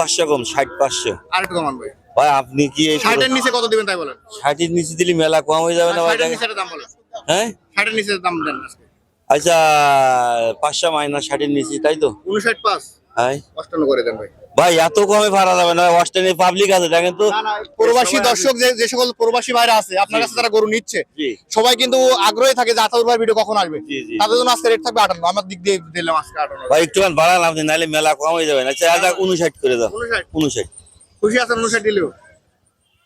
500 কম 60 500 আর একটু কমান ভাই। ভাই আপনি কি এই 60 এর নিচে কত দিবেন তাই বলেন। 60 এর নিচে দিলে মেলা কম হয়ে যাবে না ভাই? 60 এর নিচে দাম বলেন। হ্যাঁ 60 এর নিচে দাম দেন আজকে। আচ্ছা 500 মাইনাস 60 এর নিচে তাই তো? 59.5 হ্যাঁ 58 করে দেন ভাই। ভাই এত কমে ভাড়া যাবে না, অস্ট্রেলিয়া পাবলিক আছে দেখেন তো। না না, প্রবাসী দর্শক যে সকল প্রবাসী ভাইরা আছে আপনার কাছে যারা গরু নিচ্ছে জি সবাই কিন্তু আগ্রহী থাকে যে আতাউর ভাই ভিডিও কখন আসবে। জি জি তাদের জন্য আজকে রেট থাকবে 58। আমার দিক দিয়ে দিলাম আজকে 58। ভাই একটু বাড়ান আপনি, নাহলে মেলা কম হয়ে যাবে না। আচ্ছা 59 করে দাও। 59 59 খুশি আছেন 59 দিলেও?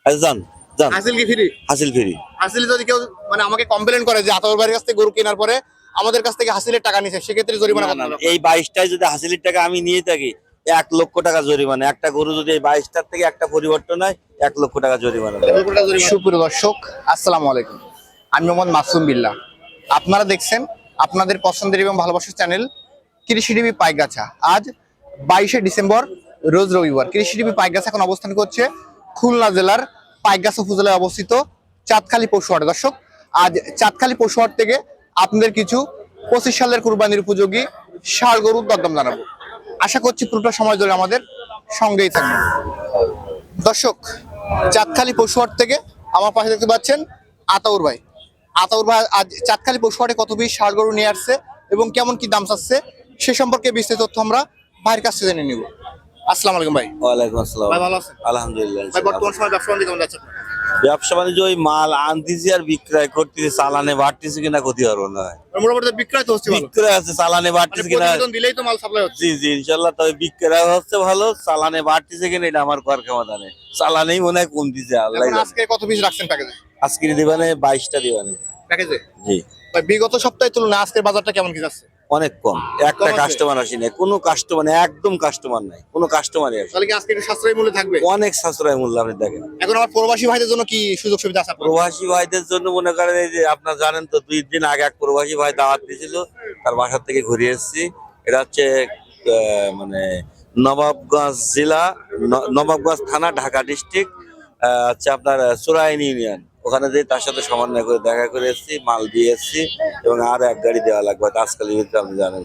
আচ্ছা যান যান, হাসিল কি ফ্রি? হাসিল ফ্রি। হাসিল যদি কেউ মানে আমাকে কমপ্লেইন করে যে আতাউর ভাইয়ের কাছ থেকে গরু কেনার পরে আমাদের কাছ থেকে হাসিলের টাকা নিছে, সেক্ষেত্রে জরিমানা কত হবে? এই 22টায় যদি হাসিলের টাকা আমি নিয়ে থাকি 1 লক্ষ টাকা জরিমানা। একটা গরু যদি এই 22টার থেকে একটা পরিবর্তন হয় 1 লক্ষ টাকা জরিমানা। সুপ্রিয় দর্শক আসসালামু আলাইকুম, আমি মোহাম্মদ মাসুম বিল্লাহ। আপনারা দেখছেন আপনাদের পছন্দের এবং ভালোবাসার চ্যানেল কৃষি টিভি পাইকগাছা। আজ 22শে ডিসেম্বর রোজ রবিবার। কৃষি টিভি পাইকগাছা এখন অবস্থান করছে খুলনা জেলার পাইকগাছা উপজেলায় অবস্থিত চাঁদখালী পশুহাটে। দর্শক আজ চাঁদখালী পশুহাট থেকে আপনাদের কিছু 25 সালের কুরবানির উপযোগী ষাঁড় গরুর দরদাম জানাবো। আশা করছি পুরোটা সময় ধরে আমাদের সঙ্গেই থাকবেন। দর্শক চাঁদখালী পশুহাট থেকে আমার পাশে দেখতে পাচ্ছেন আতাউর ভাই। আতাউর ভাই আজ চাঁদখালী পশুহাটে কত পিস ষাঁড় গরু নিয়ে আসছে এবং কেমন কি দাম চাচ্ছে সে সম্পর্কে বিস্তারিত তথ্য আমরা ভাইয়ের কাছ থেকে জেনে নিব। আসসালামু আলাইকুম ভাই। ওয়ালাইকুম আসসালাম। ভাই ভালো আছেন? আলহামদুলিল্লাহ। ভাই বর্তমান সময় ব্যবসা বাণিজ্য কেমন যাচ্ছে? ব্যবসা বাণিজ্য ওই মাল আনতেছি আর বিক্রয় করতেছি, চালানে বাড়তেছি কিনা ক্ষতি পারবো না। মোটামুটি বিক্রয় তো হচ্ছে ভালো, বিক্রয় আছে, চালানে মানে বাড়তেছে কিনা। প্রতিবেদন দিলেই তো মাল সাপ্লাই হচ্ছে। জি জি ইনশাল্লাহ, তবে বিক্রয় হচ্ছে ভালো, চালানে বাড়তেছে কিনা এটা আমার কর ক্ষমতা নেই। চালানেই মনে হয় কমতেছে, আল্লাহ এখন জানে। আজকে কত পিস রাখছেন প্যাকেজে? আজকে দিবানে 22টা দিবানে। প্যাকেজে জি ভাই বিগত সপ্তাহে তুলনায় আজকের বাজারটা কেমন কি যাচ্ছে? অনেক কম। একটা কম আছে? কাস্টমার আসি না, কোনো কাস্টমার একদম কাস্টমার নাই, কোনো কাস্টমারই আসে। তাহলে কি আজকে একটু সাশ্রয়ী মূল্যে থাকবে? অনেক সাশ্রয় মূল্য আপনি দেখেন। এখন আমার প্রবাসী ভাইদের জন্য কি সুযোগ সুবিধা আছে আপনার? প্রবাসী ভাইদের জন্য মনে করেন এই যে আপনার জানেন তো 2 দিন আগে এক প্রবাসী ভাই দাওয়াত দিয়েছিল, তার বাসা থেকে ঘুরে এসেছি। এটা হচ্ছে মানে নবাবগঞ্জ জেলা, নবাবগঞ্জ থানা, ঢাকা ডিস্ট্রিক্ট, হচ্ছে আপনার চোরাইন ইউনিয়ন। ওখানে যে তার সাথে সমন্বয় করে দেখা করে এসেছি, মাল দিয়ে এসেছি এবং আরো এক গাড়ি দেওয়া লাগবে আজকাল আপনি জানেন।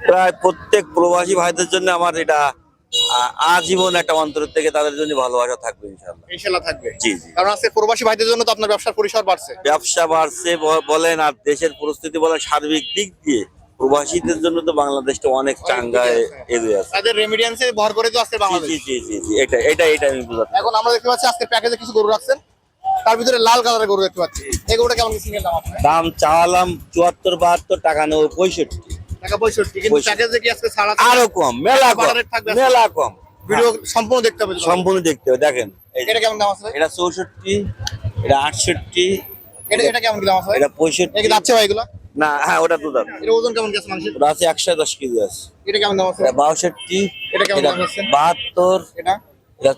প্রায় প্রত্যেক প্রবাসী ভাইদের জন্য আমার এটা আজীবন একটা অন্তর থেকে তাদের জন্য ভালোবাসা থাকবে ইনশাআল্লাহ। ইনশাআল্লাহ থাকবে। জি জি। কারণ আজকে প্রবাসী ভাইদের জন্য তো আপনার ব্যবসার পরিসর বাড়ছে। ব্যবসা বাড়ছে বলেন আর দেশের পরিস্থিতি বলেন, সার্বিক দিক দিয়ে প্রবাসীদের জন্য তো বাংলাদেশটা অনেক চাঙ্গায় এগিয়ে আছে। তাদের রেমিডিয়েন্সে ভর করে তো আজকে বাংলাদেশ। জি জি জি জি এটা আমি বুঝাতে। এখন আমরা দেখতে পাচ্ছি আজকে প্যাকেজে কিছু গরু রাখছেন, তার ভিতরে লাল কালারের গরু দেখতে পাচ্ছি। এই গরুটা কেমন কি সিঙ্গেল দাম আপনার? দাম চাওয়ালাম 74 72 টাকা, নেবো 65 টাকা 65, কিন্তু প্যাকেজে কি আজকে ছাড় আছে? আরো কম, মেলা কম, রেট থাকবে। মেলা কম। ভিডিও সম্পূর্ণ দেখতে হবে। সম্পূর্ণ দেখতে হবে। দেখেন এই যে, এটা কেমন দাম আছে ভাই? এটা 64, এটা 68, এটা কেমন কি দাম আছে ভাই? এটা 65। এটা কি যাচ্ছে ভাই এগুলা? না হ্যাঁ ওটা তো দাম। এর ওজন কেমন কি আছে মানুষের? ওটা আছে 110 কেজি আছে। এটা কেমন দাম আছে? এটা 62, এটা কেমন এটা দাম আছে? 72, এটা এটা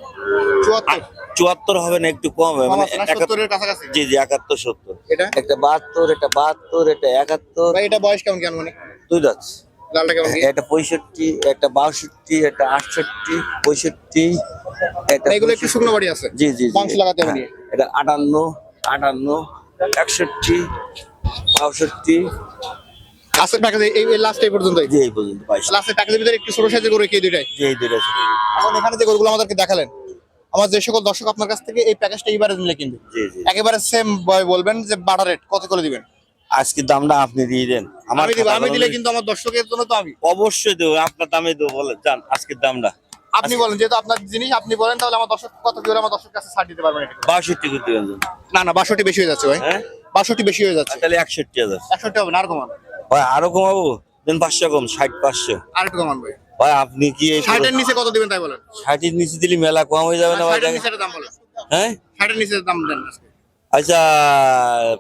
74 74 হবে না, একটু কম হবে, মানে 70 এর কাছাকাছি। জি জি 71 70। এটা একটা 72, এটা 72, এটা 71। ভাই এটা বয়স কেমন কেমন মানে? দুই দাঁত। লালটা কেমন কি? এটা 65, একটা 62, এটা 68 65, এটা এগুলো একটু শুকনো বাড়ি আছে। জি জি মাংস লাগাতে হবে। হ্যাঁ, এটা 58 58 61 62। আজকের প্যাকেজে এই লাস্ট এই পর্যন্তই। জি এই পর্যন্ত 22। লাস্টের প্যাকেজের ভিতরে একটু ছোট সাইজের গরু কি দুইটাই? জি এই দুইটা ছিল। এখন এখানে যে গরুগুলো আমাদেরকে দেখালেন, আমার যে সকল দর্শক আপনার কাছ থেকে এই প্যাকেজটা এইবারে নিলে কিনবে, জি জি একেবারে সেম বলবেন যে বাটা রেট কত করে দিবেন? আজকে দামটা আপনি দিয়ে দেন। আমি দিব, আমি দিলে কিন্তু আমার দর্শকের জন্য তো আমি অবশ্যই দেবো, আপনার দামে দেবো। বলে যান আজকের দামটা আপনি বলেন, যেহেতু আপনার জিনিস আপনি বলেন, তাহলে আমার দর্শক কত কি হলে আমার দর্শকের কাছে ছাড় দিতে পারবেন? 62 করে দিবেন। না না 62 বেশি হয়ে যাচ্ছে ভাই। হ্যাঁ 62 বেশি হয়ে যাচ্ছে। তাহলে 61,000 61 হবে না, আর কমান ভাই। আরো কমাবো, দেন 500 কম 60 500। আর একটু কমান ভাই। ভাই আপনি কি এই 60 এর নিচে কত দিবেন তাই বলেন। 60 এর নিচে দিলে মেলা কম হয়ে যাবে না ভাই? 60 এর নিচে দাম বলেন। হ্যাঁ 60 এর নিচে দাম দেন আজকে। আচ্ছা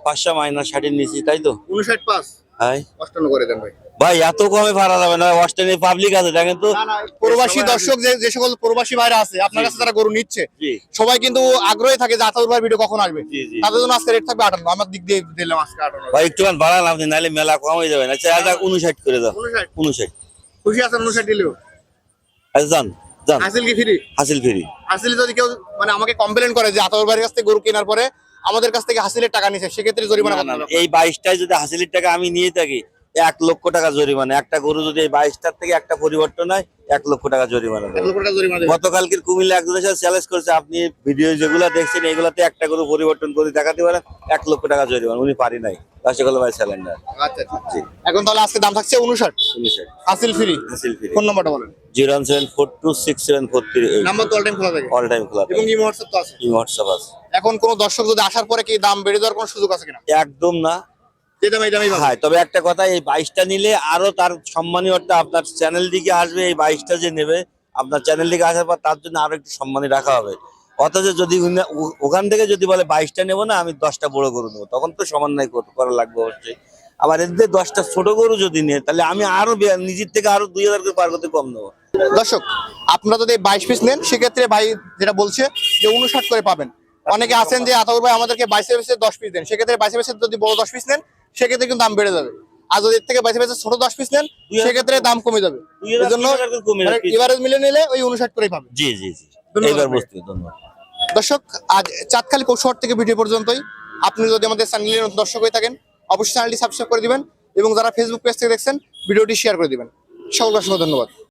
500 মাইনাস 60 এর নিচে তাই তো? 59.5 হ্যাঁ 58 করে দেন ভাই। ভাই এত কমে ভাড়া যাবে না, অস্ট্রেলিয়া পাবলিক আছে দেখেন তো। না না, প্রবাসী দর্শক যে সকল প্রবাসী ভাইরা আছে আপনার কাছে যারা গরু নিচ্ছে জি সবাই কিন্তু আগ্রহী থাকে যে আতাউর ভাই ভিডিও কখন আসবে। জি জি তাদের জন্য আজকে রেট থাকবে 58। আমার দিক দিয়ে দিলাম আজকে 58। ভাই একটু বাড়ান আপনি, নাহলে মেলা কম হয়ে যাবে না। আচ্ছা 59 করে দাও। 59 খুশি আছেন 59 দিলেও? আচ্ছা যান যান, হাসিল কি ফ্রি? হাসিল ফ্রি। হাসিল যদি কেউ মানে আমাকে কমপ্লেইন করে যে আতাউর ভাইয়ের কাছ থেকে গরু কেনার পরে আমাদের কাছ থেকে হাসিলের টাকা নিছে, সেক্ষেত্রে জরিমানা কত হবে? এই 22টায় যদি হাসিলের টাকা আমি নিয়ে থাকি 1,00,000 টাকা জরিমানা। একটা গরু যদি এই 22টার থেকে একটা পরিবর্তন হয়, 1,00,000 টাকা জরিমানা দেবে। 1 লক্ষ টাকা জরিমানা দেবে। গতকালকের কুমিল্লা একজনের সাথে চ্যালেঞ্জ করেছে, আপনি ভিডিও যেগুলো দেখছেন এগুলাতে একটা গরু পরিবর্তন করে দেখাতে পারেন, 1,00,000 টাকা জরিমানা। উনি পারি নাই, লাস্টে গেল ভাই স্যালেন্ডার। আচ্ছা আচ্ছা। জি, এখন তাহলে আজকে দাম থাকছে 59, হাসিল ফ্রি। হাসিল ফ্রি। ফোন নাম্বারটা বলেন। 017426743 নাম্বার তো অল টাইম খোলা থাকে অল টাইম খোলা এবং থাকে। ইমো হোয়াটসঅ্যাপ তো আছে। এই হোয়াটসঅ্যাপ আছে। এখন কোন দর্শক যদি আসার পরে কি দাম বেড়ে দেওয়ার কোনো সুযোগ আছে কিনা? একদম না। যে দাম এই দামই পাবে। হ্যাঁ, তবে একটা কথা, এই 22টা নিলে আরো তার সম্মানীয়টা আপনার চ্যানেল দিকে আসবে। এই 22টা যে নেবে আপনার চ্যানেল দিকে আসার পর তার জন্য আরো একটু সম্মানী রাখা হবে। অথচ যদি ওখান থেকে যদি বলে 22টা নেবো না, আমি 10টা বড় গরু নেবো, তখন তো সমন্বয় করা লাগবে অবশ্যই। আবার এদের 10টা ছোট গরু যদি নিয়ে, তাহলে আমি আরো নিজের থেকে আরো 2,000 করে পার করতে কম নেবো। দর্শক, আপনারা যদি 22 পিস নেন সেক্ষেত্রে ভাই যেটা বলছে যে 59 করে পাবেন। অনেকে আছেন যে আতাউর ভাই আমাদেরকে 22 পিসে 10 পিস দেন, সেক্ষেত্রে 22 পিসে যদি বড় 10 পিস নেন সেক্ষেত্রে কিন্তু দাম বেড়ে যাবে। আর যদি এর থেকে 22 পিসে ছোট 10 পিস নেন সেক্ষেত্রে দাম কমে যাবে। এই জন্য এভারেজ মিলে নিলে ওই 59 করেই পাবে। জি জি জি, ধন্যবাদ এইবার আপনাকে। বুঝতে ধন্যবাদ। দর্শক, আজ চাঁদখালি পৌরশহর থেকে ভিডিও পর্যন্তই। আপনি যদি আমাদের চ্যানেলের নতুন দর্শক হয়ে থাকেন অবশ্যই চ্যানেলটি সাবস্ক্রাইব করে দিবেন এবং যারা ফেসবুক পেজ থেকে দেখছেন ভিডিওটি শেয়ার করে দিবেন। সকলকে অসংখ্য ধন্যবাদ।